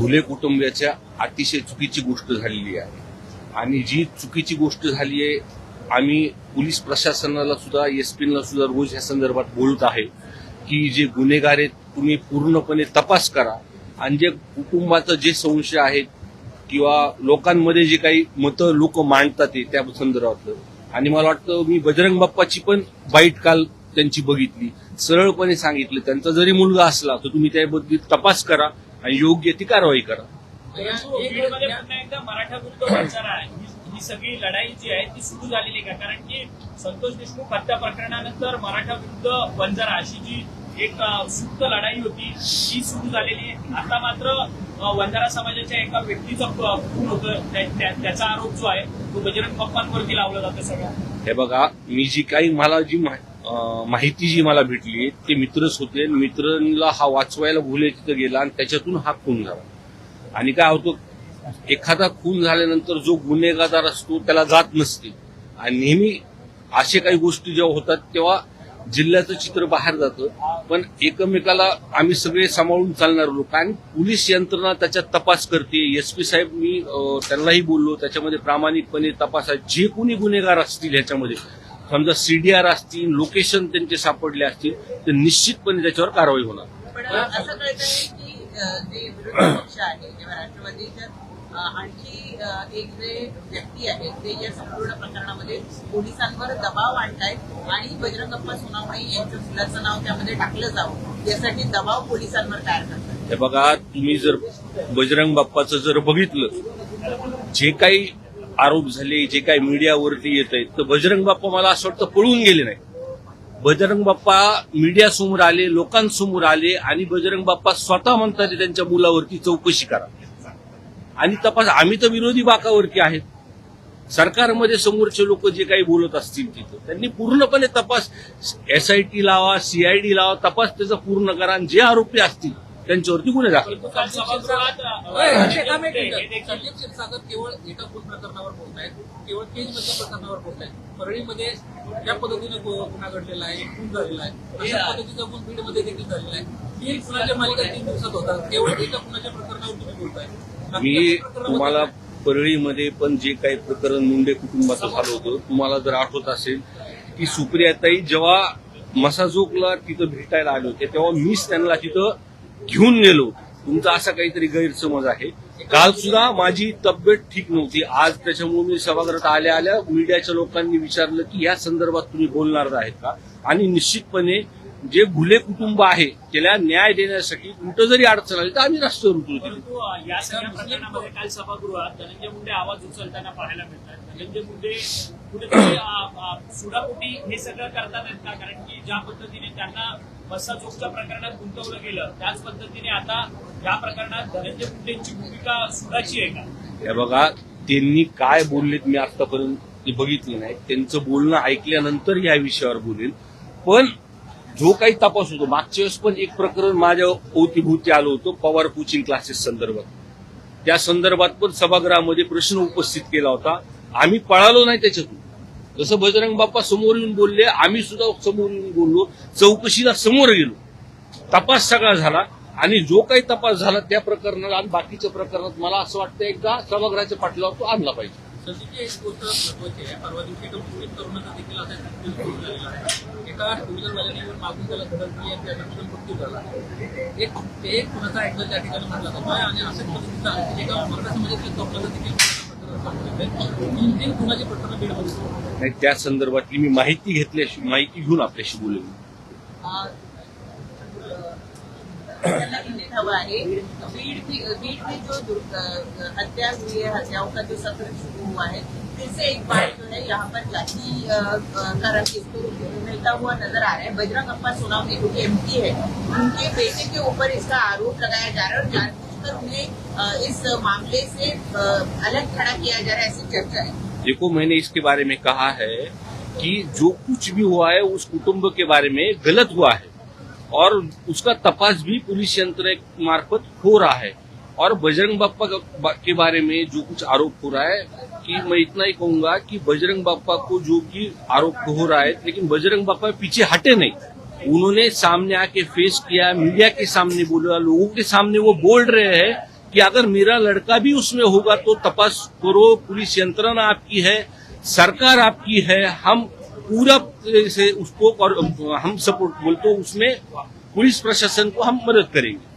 घुले कुटुंबियाच्या अतिशय चुकीची गोष्ट झालेली आहे आणि जी चुकीची गोष्ट झाली आहे, आम्ही पोलीस प्रशासनाला सुद्धा एसपीला सुद्धा रोज या संदर्भात बोलत आहे की जे गुन्हेगार आहेत तुम्ही पूर्णपणे तपास करा आणि जे कुटुंबाचं जे संशय आहे किंवा लोकांमध्ये जे काही मतं लोक मांडतात त्या संदर्भातलं. आणि मला वाटतं मी बजरंग बाप्पाची पण बाईट काल त्यांची बघितली, सरळपणे सांगितलं त्यांचा जरी मुलगा असला तर तुम्ही त्याबद्दल तपास करा आणि योग्य ती कारवाई करा. एकदा मराठा विरुद्ध वंजारा ही सगळी लढाई जी आहे ती सुरू झालेली आहे का? कारण की संतोष देशमुख हत्या प्रकरणानंतर मराठा विरुद्ध वंजारा अशी जी एक सुप्त लढाई होती ती सुरू झालेली आहे. आता मात्र वंजारा समाजाच्या एका व्यक्तीचा खून होतं, त्याचा आरोप जो आहे तो बजरंग बाप्पांवरती लावला जातो सगळं. हे बघा, मी जी काही मला जी माहिती जी मला भेटली ते मित्रच होते. मित्रांना हा वाचवायला भुले तिथं गेला आणि त्याच्यातून हा खून झाला. आणि काय होतं, एखादा खून झाल्यानंतर जो गुन्हेगार असतो त्याला जात नसते आणि नेहमी असे काही गोष्टी जेव्हा होतात तेव्हा जिल्ह्याचं चित्र बाहेर जातं. पण एकमेकाला आम्ही सगळे सांभाळून चालणार लोक आणि पोलीस यंत्रणा त्याच्यात तपास करते. एसपी साहेब मी त्यांनाही बोललो, त्याच्यामध्ये प्रामाणिकपणे तपास आहे. जे कोणी गुन्हेगार असतील ह्याच्यामध्ये, समजा सीडीआर असतील, लोकेशन त्यांचे सापडले असतील तर निश्चितपणे त्याच्यावर कारवाई होणार. पण असं कळतंय की जे विरोधी पक्ष आहे किंवा राष्ट्रवादीच्या आणखी एक जे व्यक्ती आहेत ते या संपूर्ण प्रकरणामध्ये पोलिसांवर दबाव आणतायत आणि बजरंग बाप्पा सोनावणे यांच्या मुलाचं नाव त्यामध्ये टाकलं जावं यासाठी दबाव पोलिसांवर तयार करतात. हे बघा, तुम्ही जर बजरंग बाप्पाचं जर बघितलं, जे काही आरोप झाले, जे काही मीडियावरती येत आहेत, तर बजरंग बाप्पा मला असं वाटतं पळून गेले नाही. बजरंग बाप्पा मीडियासमोर आले, लोकांसमोर आले आणि बजरंग बाप्पा स्वतः म्हणतात त्यांच्या मुलावरती चौकशी करा आणि तपास. आम्ही तर विरोधी बाकावरती आहेत. सरकारमध्ये समोरचे लोक जे काही बोलत असतील तिथं त्यांनी पूर्णपणे तपास, एसआयटी लावा, सीआयडी लावा, तपास त्याचा पूर्ण करा आणि जे आरोपी असतील त्यांच्यावरती गुन्हे दाखल. संदीप क्षीरसागर केवळ एका खून प्रकरणावर बोलतायत, केवळ केजमधल्या प्रकरणावर बोलतायत. परळीमध्ये ज्या पद्धतीने गुन्हा घडलेला आहे, खून झालेला आहे, अशा पद्धतीचा गुन्हा बीडमध्ये देखील झालेला आहे. 3 खुनाच्या मालिका 3 दिवसात होतात, केवळ एका खुनाच्या प्रकरणावर तुम्ही बोलताय. मी तुम्हाला परळीमध्ये पण जे काही प्रकरण मुंडे कुटुंबाचं झालं होतं, तुम्हाला जर आठवत असेल की सुप्रियाताई जेव्हा मसाजोगला तिथं भेटायला आले होते तेव्हा मीच त्यांना तिथं घेऊन गेलो. तुमचा असा काहीतरी गैरसमज आहे. काल सुद्धा माझी तब्येत ठीक नव्हती. आज त्याच्यामुळे मी सभागृहात आल्या आल्या मीडियाच्या लोकांनी विचारलं की या संदर्भात तुम्ही बोलणार आहेत का, आणि निश्चितपणे जे घुले कुटुंब आहे त्याला न्याय देण्यासाठी कुठं जरी अडचण आली तर आम्ही रस्त्यावर उतरू. परंतु या सगळ्या प्रकरणामध्ये काल सभागृहात धनंजय मुंडे आवाज उचलताना पाहायला मिळतात. धनंजय मुंडे कुठेतरी सुडापोटी हे सगळं करतात आहेत का? कारण की ज्या पद्धतीने त्यांना मसाजोगच्या प्रकरणात गुंतवलं गेलं त्याच पद्धतीने आता या प्रकरणात धनंजय मुंडेंची भूमिका सुडाची आहे का? हे बघा, त्यांनी काय बोललेत मी आतापर्यंत बघितलं नाही. त्यांचं बोलणं ऐकल्यानंतर या विषयावर बोलेल. पण जो काही तपास होतो, मागच्या वेळेस पण एक प्रकरण माझ्या अवतीभोवती आलं होतं पवार कोचिंग क्लासेस संदर्भात. त्या संदर्भात पण सभागृहामध्ये प्रश्न उपस्थित केला होता. आम्ही पळालो नाही त्याच्यातून. जसं बजरंग बाप्पा समोर येऊन बोलले, आम्ही सुद्धा समोर येऊन बोललो, चौकशीला समोर गेलो, तपास सगळा झाला आणि जो काही तपास झाला त्या प्रकरणाला आणि बाकीच्या प्रकरणात मला असं वाटतं एकदा सभागृहाच्या पाठलावर तो आणला पाहिजे. संदीपची एक गोष्ट महत्वाची आहे. परवा दिवशी एका मुस्लिम तरुणाचा देखील असा खून झालेला आहे. एका टू व्हीलरवाल्याने मागून त्याला धडकली आणि त्याचा मृत्यू झाला. एक खुनाचा अँगल त्या ठिकाणी मानला जातोय आणि असं पद्धतीचा एका मराठा समाजातील तरुणाचा देखील 3 खुनाची प्रकरणं बीडमध्ये नाही. त्या संदर्भातली मी माहिती घेऊन आपल्याशी बोलेल. त्यांना इंडियन हवा है। बीड में जो हत्या हुई है, हत्याओं का जो सत्र शुरू हुआ है, फिर से एक बार जो है यहाँ पर जाति का रंग इसको मिलता हुआ नजर आ रहा है। बजरंग बाप्पा सोनावणे जो कि एमपी है, उनके बेटे के ऊपर इसका आरोप लगाया जा रहा है और जानबूझकर उन्हें इस मामले से अलग खड़ा किया जा रहा है, ऐसी चर्चा है। देखो, मैंने इसके बारे में कहा है कि जो कुछ भी हुआ है उस कुटुंब के बारे में गलत हुआ है और उसका तपास भी पुलिस यंत्र मार्फत हो रहा है। और बजरंग बाप्पा के बारे में जो कुछ आरोप हो रहा है कि मैं इतना ही कहूंगा कि बजरंग बाप्पा को जो कि आरोप हो रहा है, लेकिन बजरंग बाप्पा पीछे हटे नहीं। उन्होंने सामने आके फेस किया, मीडिया के सामने बोला, लोगों के सामने वो बोल रहे हैं कि अगर मेरा लड़का भी उसमें होगा तो तपास करो, पुलिस यंत्रणा आपकी है, सरकार आपकी है, हम पूरा से उसको और हम सपोर्ट बोलते उसमें पुलिस प्रशासन को हम मदद करेंगे।